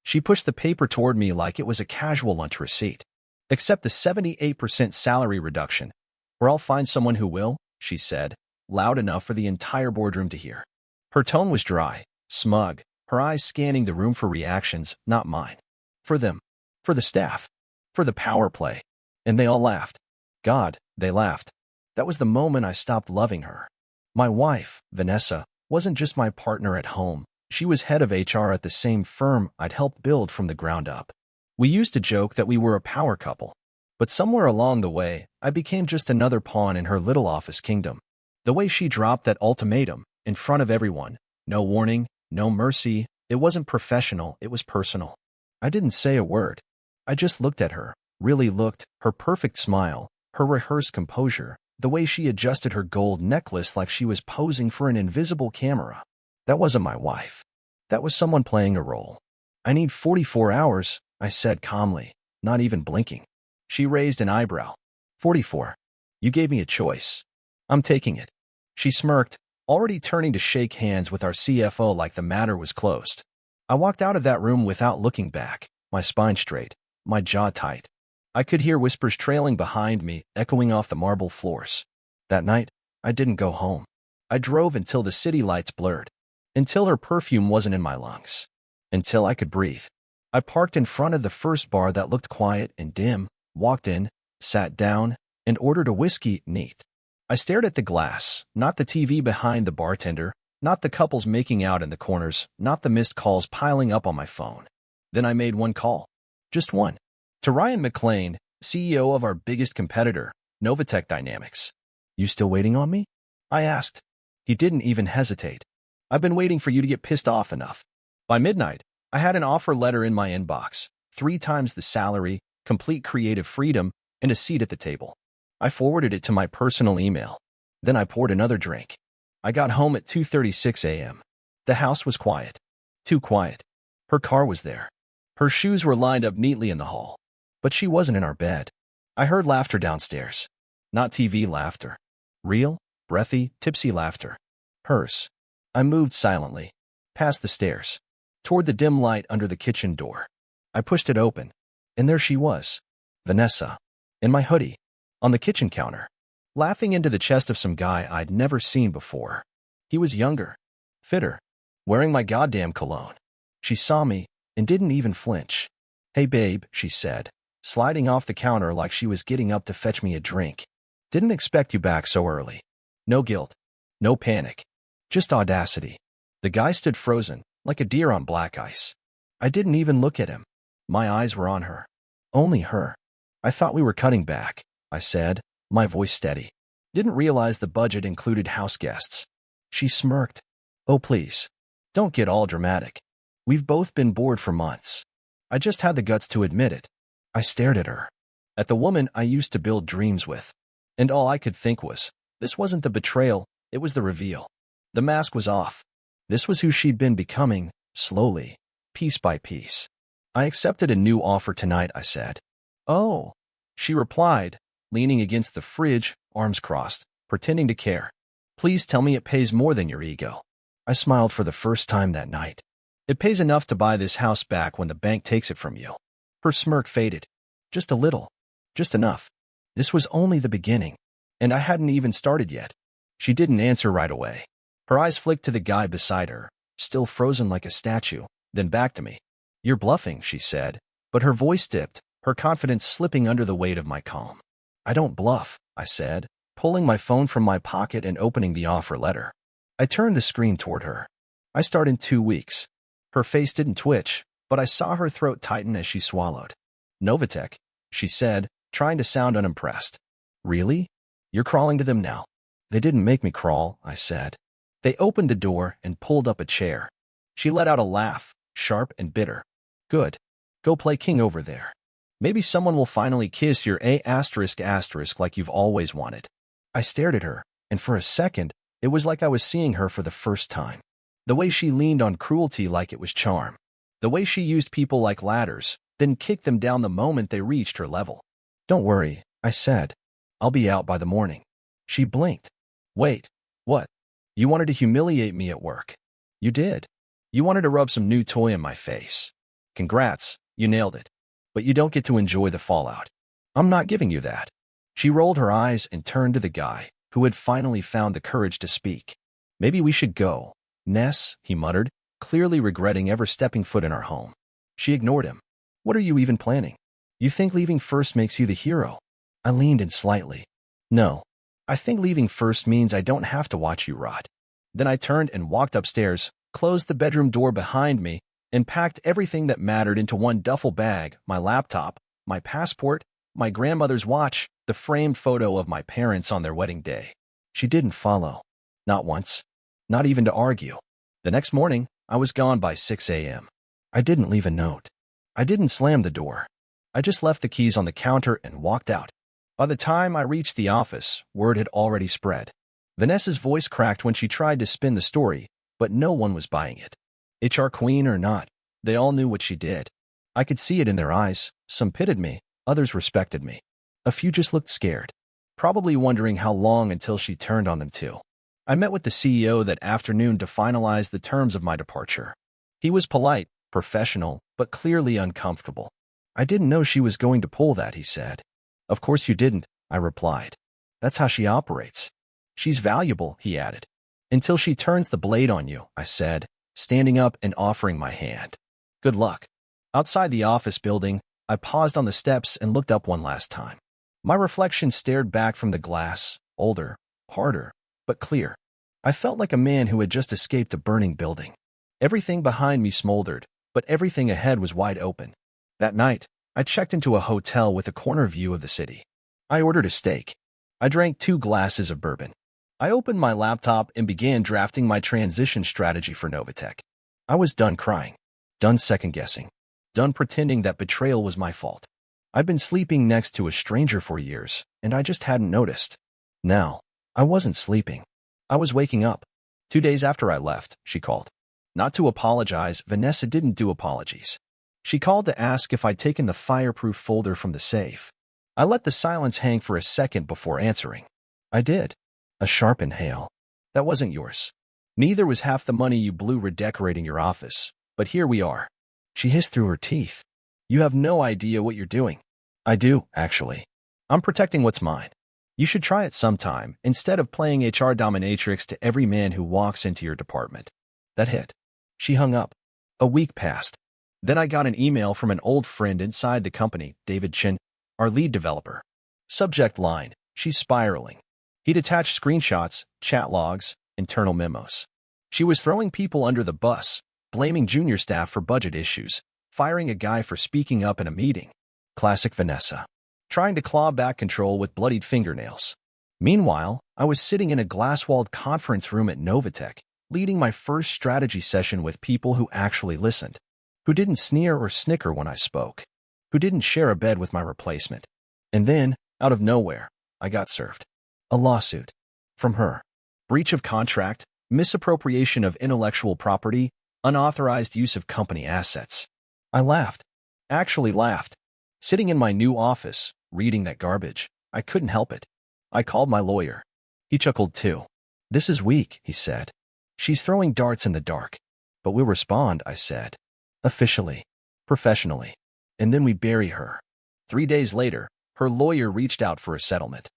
She pushed the paper toward me like it was a casual lunch receipt. "Accept the 78% salary reduction, or I'll find someone who will," she said, loud enough for the entire boardroom to hear. Her tone was dry, smug, her eyes scanning the room for reactions, not mine. For them. For the staff. For the power play. And they all laughed. God, they laughed. That was the moment I stopped loving her. My wife, Vanessa, wasn't just my partner at home. She was head of HR at the same firm I'd helped build from the ground up. We used to joke that we were a power couple. But somewhere along the way, I became just another pawn in her little office kingdom. The way she dropped that ultimatum, in front of everyone, no warning, no mercy, it wasn't professional, it was personal. I didn't say a word. I just looked at her, really looked, her perfect smile, her rehearsed composure, the way she adjusted her gold necklace like she was posing for an invisible camera. That wasn't my wife. That was someone playing a role. "I need 44 hours, I said calmly, not even blinking. She raised an eyebrow. 44. You gave me a choice. I'm taking it. She smirked, already turning to shake hands with our CFO like the matter was closed. I walked out of that room without looking back, my spine straight, my jaw tight. I could hear whispers trailing behind me, echoing off the marble floors. That night, I didn't go home. I drove until the city lights blurred. Until her perfume wasn't in my lungs. Until I could breathe. I parked in front of the first bar that looked quiet and dim, walked in, sat down, and ordered a whiskey neat. I stared at the glass, not the TV behind the bartender, not the couples making out in the corners, not the missed calls piling up on my phone. Then I made one call. Just one. To Ryan McLean, CEO of our biggest competitor, Novatech Dynamics. "You still waiting on me?" I asked. He didn't even hesitate. "I've been waiting for you to get pissed off enough." By midnight, I had an offer letter in my inbox, 3 times the salary, complete creative freedom, and a seat at the table. I forwarded it to my personal email. Then I poured another drink. I got home at 2:36 a.m. The house was quiet. Too quiet. Her car was there. Her shoes were lined up neatly in the hall. But she wasn't in our bed. I heard laughter downstairs. Not TV laughter. Real, breathy, tipsy laughter. Hers. I moved silently. Past the stairs. Toward the dim light under the kitchen door. I pushed it open. And there she was. Vanessa. In my hoodie. On the kitchen counter. Laughing into the chest of some guy I'd never seen before. He was younger. Fitter. Wearing my goddamn cologne. She saw me and didn't even flinch. "Hey babe," she said, sliding off the counter like she was getting up to fetch me a drink. "Didn't expect you back so early." No guilt. No panic. Just audacity. The guy stood frozen, like a deer on black ice. I didn't even look at him. My eyes were on her. Only her. "I thought we were cutting back," I said, my voice steady. "Didn't realize the budget included house guests." She smirked. "Oh please. Don't get all dramatic. We've both been bored for months." I just had the guts to admit it. I stared at her. At the woman I used to build dreams with. And all I could think was, this wasn't the betrayal, it was the reveal. The mask was off. This was who she'd been becoming, slowly, piece by piece. "I accepted a new offer tonight," I said. "Oh," she replied, leaning against the fridge, arms crossed, pretending to care. "Please tell me it pays more than your ego." I smiled for the first time that night. "It pays enough to buy this house back when the bank takes it from you." Her smirk faded. Just a little. Just enough. This was only the beginning. And I hadn't even started yet. She didn't answer right away. Her eyes flicked to the guy beside her, still frozen like a statue, then back to me. "You're bluffing," she said, but her voice dipped, her confidence slipping under the weight of my calm. "I don't bluff," I said, pulling my phone from my pocket and opening the offer letter. I turned the screen toward her. "I start in 2 weeks." Her face didn't twitch, but I saw her throat tighten as she swallowed. "Novatech," she said, trying to sound unimpressed. "Really? You're crawling to them now?" "They didn't make me crawl," I said. They opened the door and pulled up a chair. She let out a laugh, sharp and bitter. "Good. Go play king over there. Maybe someone will finally kiss your A** like you've always wanted." I stared at her, and for a second, it was like I was seeing her for the first time. The way she leaned on cruelty like it was charm. The way she used people like ladders, then kicked them down the moment they reached her level. "Don't worry," I said. "I'll be out by the morning." She blinked. "Wait, what? You wanted to humiliate me at work. You did. You wanted to rub some new toy in my face. Congrats, you nailed it. But you don't get to enjoy the fallout. I'm not giving you that. She rolled her eyes and turned to the guy, who had finally found the courage to speak. Maybe we should go. Ness, he muttered, clearly regretting ever stepping foot in our home. She ignored him. What are you even planning? You think leaving first makes you the hero? I leaned in slightly. No. I think leaving first means I don't have to watch you rot. Then I turned and walked upstairs, closed the bedroom door behind me, and packed everything that mattered into one duffel bag: my laptop, my passport, my grandmother's watch, the framed photo of my parents on their wedding day. She didn't follow. Not once. Not even to argue. The next morning, I was gone by 6 a.m. I didn't leave a note. I didn't slam the door. I just left the keys on the counter and walked out. By the time I reached the office, word had already spread. Vanessa's voice cracked when she tried to spin the story, but no one was buying it. HR queen or not, they all knew what she did. I could see it in their eyes. Some pitied me, others respected me. A few just looked scared, probably wondering how long until she turned on them too. I met with the CEO that afternoon to finalize the terms of my departure. He was polite, professional, but clearly uncomfortable. I didn't know she was going to pull that, he said. Of course you didn't, I replied. That's how she operates. She's valuable, he added. Until she turns the blade on you, I said, standing up and offering my hand. Good luck. Outside the office building, I paused on the steps and looked up one last time. My reflection stared back from the glass, older, harder, but clear. I felt like a man who had just escaped a burning building. Everything behind me smoldered, but everything ahead was wide open. That night, I checked into a hotel with a corner view of the city. I ordered a steak. I drank 2 glasses of bourbon. I opened my laptop and began drafting my transition strategy for Novatech. I was done crying, done second-guessing, done pretending that betrayal was my fault. I'd been sleeping next to a stranger for years, and I just hadn't noticed. Now, I wasn't sleeping. I was waking up. 2 days after I left, she called. Not to apologize, Vanessa didn't do apologies. She called to ask if I'd taken the fireproof folder from the safe. I let the silence hang for a second before answering. I did. A sharp inhale. That wasn't yours. Neither was half the money you blew redecorating your office. But here we are. She hissed through her teeth. You have no idea what you're doing. I do, actually. I'm protecting what's mine. You should try it sometime, instead of playing HR dominatrix to every man who walks into your department. That hit. She hung up. A week passed. Then I got an email from an old friend inside the company, David Chin, our lead developer. Subject line, she's spiraling. He'd attached screenshots, chat logs, internal memos. She was throwing people under the bus, blaming junior staff for budget issues, firing a guy for speaking up in a meeting. Classic Vanessa. Trying to claw back control with bloodied fingernails. Meanwhile, I was sitting in a glass-walled conference room at Novatech, leading my first strategy session with people who actually listened, who didn't sneer or snicker when I spoke, who didn't share a bed with my replacement. And then, out of nowhere, I got served. A lawsuit. From her. Breach of contract, misappropriation of intellectual property, unauthorized use of company assets. I laughed. Actually laughed. Sitting in my new office, reading that garbage, I couldn't help it. I called my lawyer. He chuckled too. This is weak, he said. She's throwing darts in the dark. But we'll respond, I said. Officially. Professionally. And then we bury her. 3 days later, her lawyer reached out for a settlement.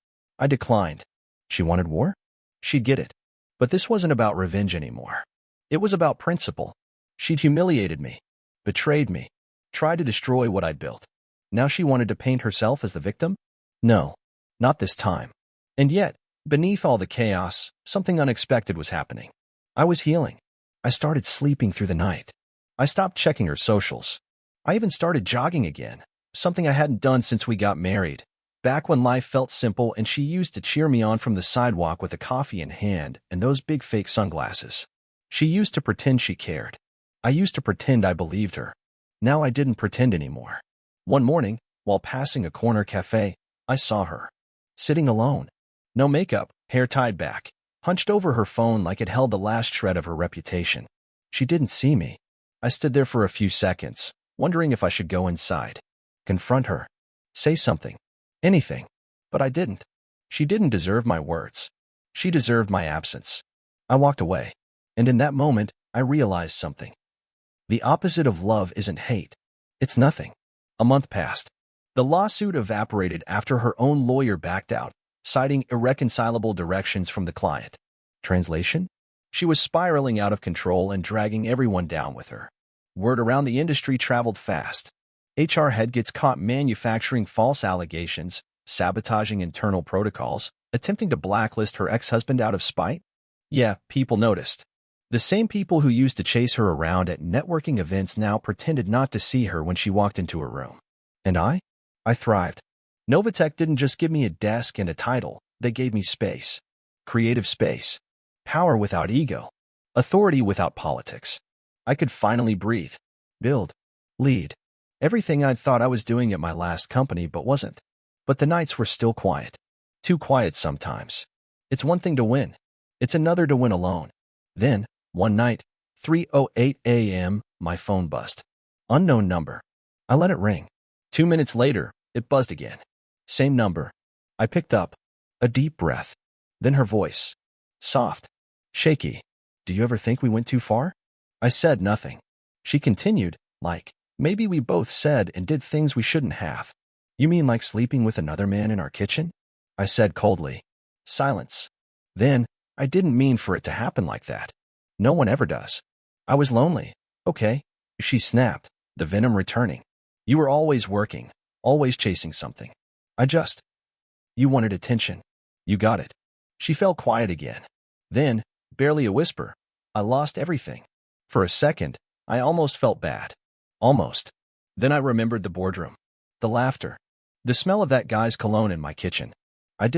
I declined. She wanted war? She'd get it. But this wasn't about revenge anymore. It was about principle. She'd humiliated me, betrayed me, tried to destroy what I'd built. Now she wanted to paint herself as the victim? No, not this time. And yet, beneath all the chaos, something unexpected was happening. I was healing. I started sleeping through the night. I stopped checking her socials. I even started jogging again, something I hadn't done since we got married. Back when life felt simple and she used to cheer me on from the sidewalk with a coffee in hand and those big fake sunglasses. She used to pretend she cared. I used to pretend I believed her. Now I didn't pretend anymore. One morning, while passing a corner cafe, I saw her. Sitting alone. No makeup, hair tied back, hunched over her phone like it held the last shred of her reputation. She didn't see me. I stood there for a few seconds, wondering if I should go inside. Confront her. Say something. Anything. But I didn't. She didn't deserve my words. She deserved my absence. I walked away. And in that moment, I realized something. The opposite of love isn't hate. It's nothing. A month passed. The lawsuit evaporated after her own lawyer backed out, citing irreconcilable directions from the client. Translation? She was spiraling out of control and dragging everyone down with her. Word around the industry traveled fast. HR head gets caught manufacturing false allegations, sabotaging internal protocols, attempting to blacklist her ex-husband out of spite? Yeah, people noticed. The same people who used to chase her around at networking events now pretended not to see her when she walked into her room. And I? I thrived. Novatech didn't just give me a desk and a title, they gave me space. Creative space. Power without ego. Authority without politics. I could finally breathe. Build. Lead. Everything I'd thought I was doing at my last company but wasn't. But the nights were still quiet. Too quiet sometimes. It's one thing to win. It's another to win alone. Then, one night, 3:08 a.m., my phone buzzed. Unknown number. I let it ring. 2 minutes later, it buzzed again. Same number. I picked up. A deep breath. Then her voice. Soft. Shaky. Do you ever think we went too far? I said nothing. She continued, like, maybe we both said and did things we shouldn't have. You mean like sleeping with another man in our kitchen? I said coldly. Silence. Then, I didn't mean for it to happen like that. No one ever does. I was lonely. Okay. She snapped, the venom returning. You were always working, always chasing something. You wanted attention. You got it. She fell quiet again. Then, barely a whisper, I lost everything. For a second, I almost felt bad. Almost. Then I remembered the boardroom. The laughter. The smell of that guy's cologne in my kitchen. I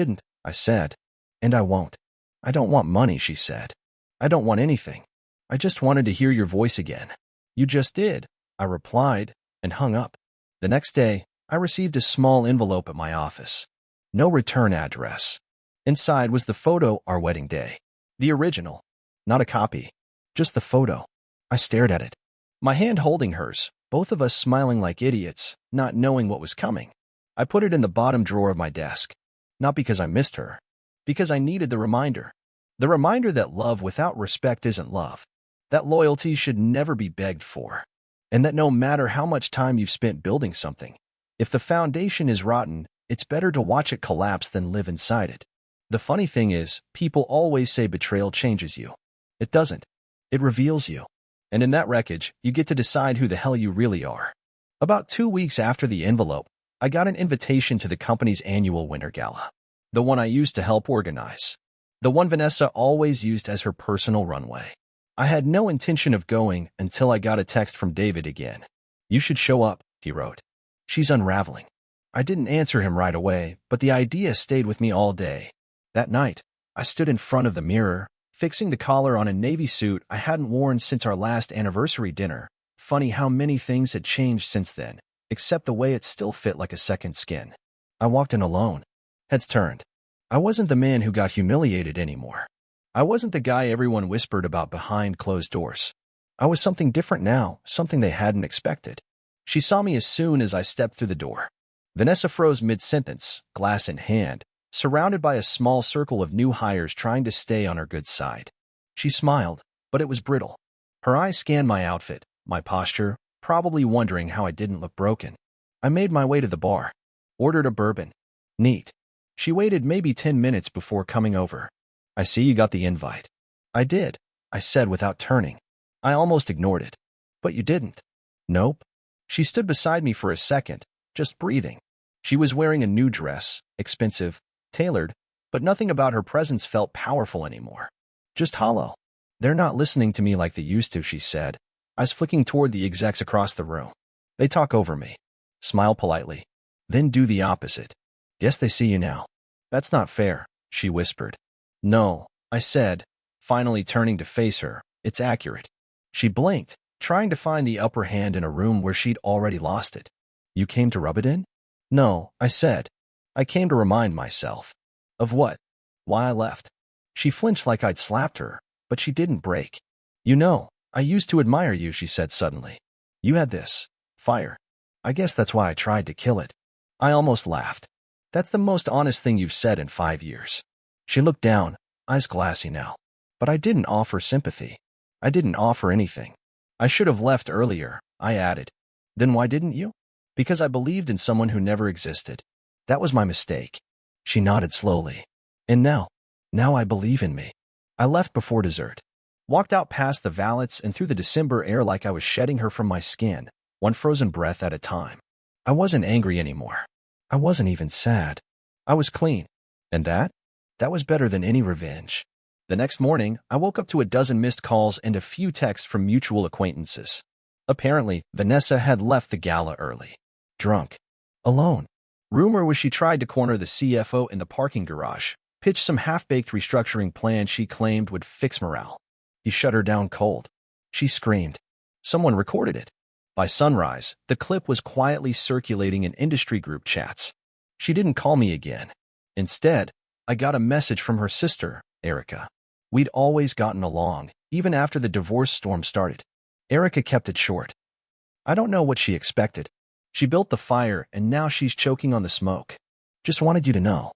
said. And I won't. I don't want money, she said. I don't want anything. I just wanted to hear your voice again. You just did, I replied, and hung up. The next day, I received a small envelope at my office. No return address. Inside was the photo our wedding day. The original. Not a copy. Just the photo. I stared at it. My hand holding hers, both of us smiling like idiots, not knowing what was coming. I put it in the bottom drawer of my desk. Not because I missed her. Because I needed the reminder. The reminder that love without respect isn't love. That loyalty should never be begged for. And that no matter how much time you've spent building something, if the foundation is rotten, it's better to watch it collapse than live inside it. The funny thing is, people always say betrayal changes you. It doesn't. It reveals you. And in that wreckage, you get to decide who the hell you really are. About 2 weeks after the envelope, I got an invitation to the company's annual winter gala. The one I used to help organize. The one Vanessa always used as her personal runway. I had no intention of going until I got a text from David again. You should show up, he wrote. She's unraveling. I didn't answer him right away, but the idea stayed with me all day. That night, I stood in front of the mirror, fixing the collar on a navy suit I hadn't worn since our last anniversary dinner. Funny how many things had changed since then, except the way it still fit like a second skin. I walked in alone. Heads turned. I wasn't the man who got humiliated anymore. I wasn't the guy everyone whispered about behind closed doors. I was something different now, something they hadn't expected. She saw me as soon as I stepped through the door. Vanessa froze mid-sentence, glass in hand, surrounded by a small circle of new hires trying to stay on her good side. She smiled, but it was brittle. Her eyes scanned my outfit, my posture, probably wondering how I didn't look broken. I made my way to the bar. Ordered a bourbon. Neat. She waited maybe 10 minutes before coming over. I see you got the invite. I did, I said without turning. I almost ignored it. But you didn't. Nope. She stood beside me for a second, just breathing. She was wearing a new dress, expensive, tailored, but nothing about her presence felt powerful anymore. Just hollow. They're not listening to me like they used to, she said, eyes flicking toward the execs across the room. They talk over me. Smile politely. Then do the opposite. Guess they see you now. That's not fair, she whispered. No, I said, finally turning to face her. It's accurate. She blinked, trying to find the upper hand in a room where she'd already lost it. You came to rub it in? No, I said. I came to remind myself. Of what? Why I left. She flinched like I'd slapped her, but she didn't break. You know, I used to admire you, she said suddenly. You had this fire. I guess that's why I tried to kill it. I almost laughed. That's the most honest thing you've said in 5 years. She looked down, eyes glassy now. But I didn't offer sympathy. I didn't offer anything. I should have left earlier, I added. Then why didn't you? Because I believed in someone who never existed. That was my mistake. She nodded slowly. And now I believe in me. I left before dessert. Walked out past the valets and through the December air like I was shedding her from my skin, one frozen breath at a time. I wasn't angry anymore. I wasn't even sad. I was clean. And that was better than any revenge. The next morning, I woke up to a dozen missed calls and a few texts from mutual acquaintances. Apparently, Vanessa had left the gala early. Drunk. Alone. Rumor was she tried to corner the CFO in the parking garage, pitched some half-baked restructuring plan she claimed would fix morale. He shut her down cold. She screamed. Someone recorded it. By sunrise, the clip was quietly circulating in industry group chats. She didn't call me again. Instead, I got a message from her sister, Erica. We'd always gotten along, even after the divorce storm started. Erica kept it short. I don't know what she expected. She built the fire, and now she's choking on the smoke. Just wanted you to know.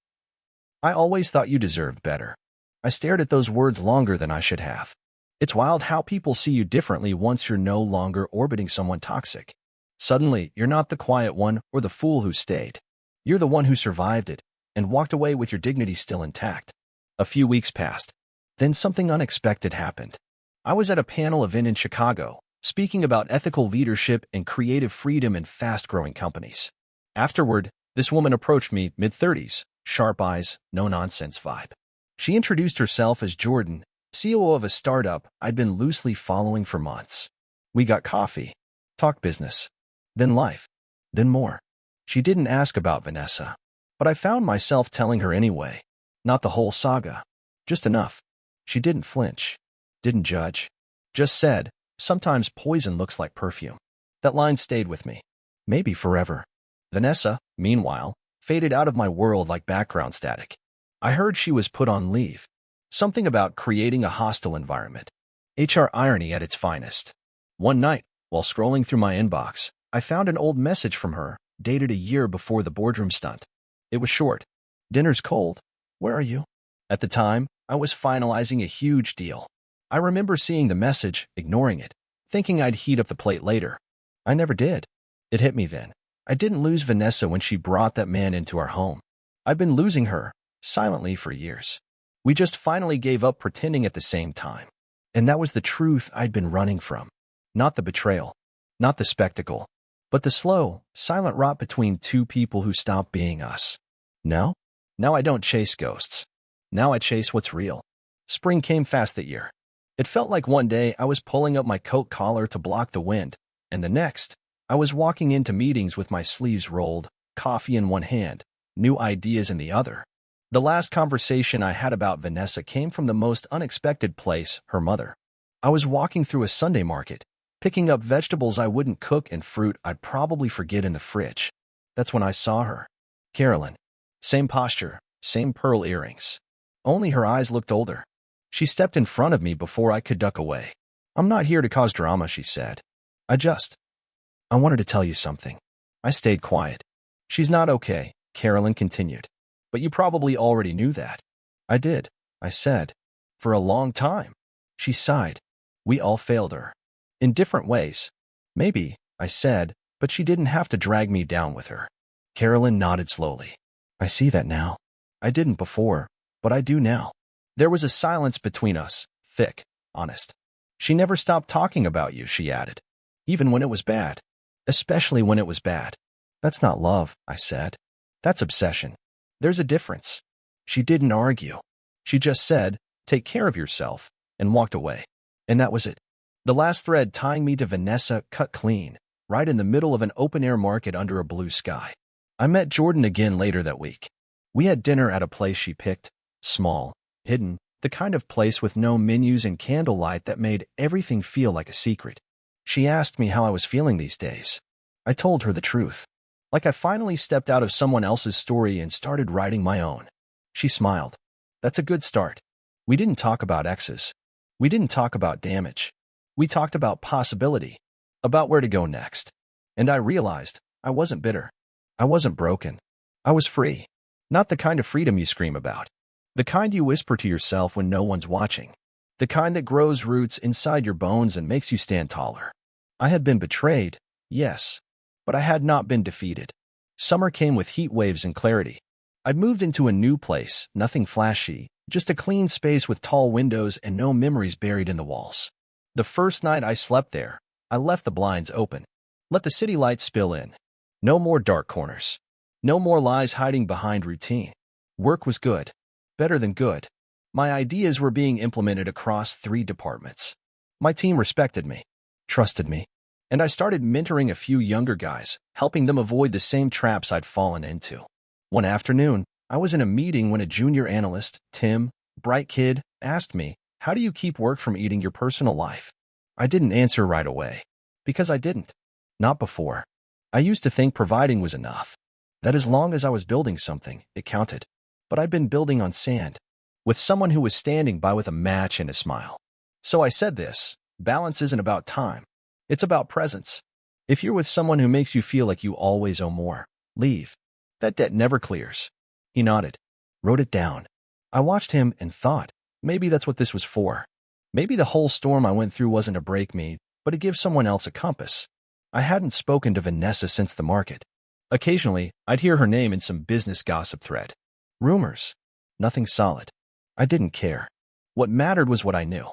I always thought you deserved better. I stared at those words longer than I should have. It's wild how people see you differently once you're no longer orbiting someone toxic. Suddenly, you're not the quiet one or the fool who stayed. You're the one who survived it and walked away with your dignity still intact. A few weeks passed. Then something unexpected happened. I was at a panel event in Chicago, speaking about ethical leadership and creative freedom in fast-growing companies. Afterward, this woman approached me, mid-30s, sharp eyes, no-nonsense vibe. She introduced herself as Jordan, CEO of a startup I'd been loosely following for months. We got coffee, talked business, then life, then more. She didn't ask about Vanessa, but I found myself telling her anyway. Not the whole saga, just enough. She didn't flinch, didn't judge, just said, sometimes poison looks like perfume. That line stayed with me, maybe forever. Vanessa, meanwhile, faded out of my world like background static. I heard she was put on leave. Something about creating a hostile environment. HR irony at its finest. One night, while scrolling through my inbox, I found an old message from her, dated a year before the boardroom stunt. It was short. Dinner's cold. Where are you? At the time, I was finalizing a huge deal. I remember seeing the message, ignoring it, thinking I'd heat up the plate later. I never did. It hit me then. I didn't lose Vanessa when she brought that man into our home. I've been losing her, silently for years. We just finally gave up pretending at the same time. And that was the truth I'd been running from. Not the betrayal, not the spectacle, but the slow, silent rot between two people who stopped being us. Now I don't chase ghosts. Now I chase what's real. Spring came fast that year. It felt like one day I was pulling up my coat collar to block the wind, and the next, I was walking into meetings with my sleeves rolled, coffee in one hand, new ideas in the other. The last conversation I had about Vanessa came from the most unexpected place, her mother. I was walking through a Sunday market, picking up vegetables I wouldn't cook and fruit I'd probably forget in the fridge. That's when I saw her. Carolyn. Same posture, same pearl earrings. Only her eyes looked older. She stepped in front of me before I could duck away. I'm not here to cause drama, she said. I wanted to tell you something. I stayed quiet. She's not okay, Carolyn continued. But you probably already knew that. I did, I said. For a long time. She sighed. We all failed her. In different ways. Maybe, I said, but she didn't have to drag me down with her. Carolyn nodded slowly. I see that now. I didn't before, but I do now. There was a silence between us, thick, honest. She never stopped talking about you, she added. Even when it was bad. Especially when it was bad. That's not love, I said. That's obsession. There's a difference. She didn't argue. She just said, take care of yourself, and walked away. And that was it. The last thread tying me to Vanessa cut clean, right in the middle of an open-air market under a blue sky. I met Jordan again later that week. We had dinner at a place she picked, small, hidden, the kind of place with no menus and candlelight that made everything feel like a secret. She asked me how I was feeling these days. I told her the truth. Like I finally stepped out of someone else's story and started writing my own. She smiled. That's a good start. We didn't talk about exes. We didn't talk about damage. We talked about possibility, about where to go next. And I realized I wasn't bitter. I wasn't broken. I was free. Not the kind of freedom you scream about. The kind you whisper to yourself when no one's watching. The kind that grows roots inside your bones and makes you stand taller. I had been betrayed, yes, But I had not been defeated. Summer came with heat waves and clarity. I'd moved into a new place, nothing flashy, just a clean space with tall windows and no memories buried in the walls. The first night I slept there, I left the blinds open. Let the city lights spill in. No more dark corners. No more lies hiding behind routine. Work was good. Better than good. My ideas were being implemented across 3 departments. My team respected me, trusted me, and I started mentoring a few younger guys, helping them avoid the same traps I'd fallen into. One afternoon, I was in a meeting when a junior analyst, Tim, bright kid, asked me, "How do you keep work from eating your personal life?" I didn't answer right away. Because I didn't. Not before. I used to think providing was enough. That as long as I was building something, it counted. But I'd been building on sand, with someone who was standing by with a match and a smile. So I said this: balance isn't about time. It's about presence. If you're with someone who makes you feel like you always owe more, leave. That debt never clears. He nodded, wrote it down. I watched him and thought, maybe that's what this was for. Maybe the whole storm I went through wasn't to break me, but to give someone else a compass. I hadn't spoken to Vanessa since the market. Occasionally, I'd hear her name in some business gossip thread. Rumors. Nothing solid. I didn't care. What mattered was what I knew.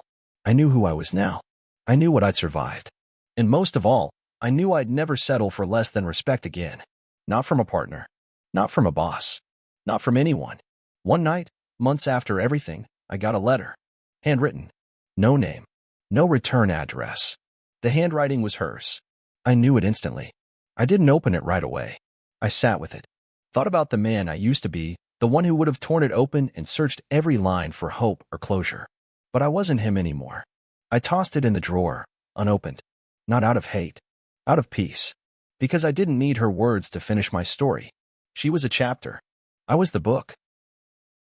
I knew who I was now. I knew what I'd survived. And most of all, I knew I'd never settle for less than respect again. Not from a partner. Not from a boss. Not from anyone. One night, months after everything, I got a letter. Handwritten. No name. No return address. The handwriting was hers. I knew it instantly. I didn't open it right away. I sat with it. Thought about the man I used to be, the one who would have torn it open and searched every line for hope or closure. But I wasn't him anymore. I tossed it in the drawer, unopened. Not out of hate. Out of peace. Because I didn't need her words to finish my story. She was a chapter. I was the book.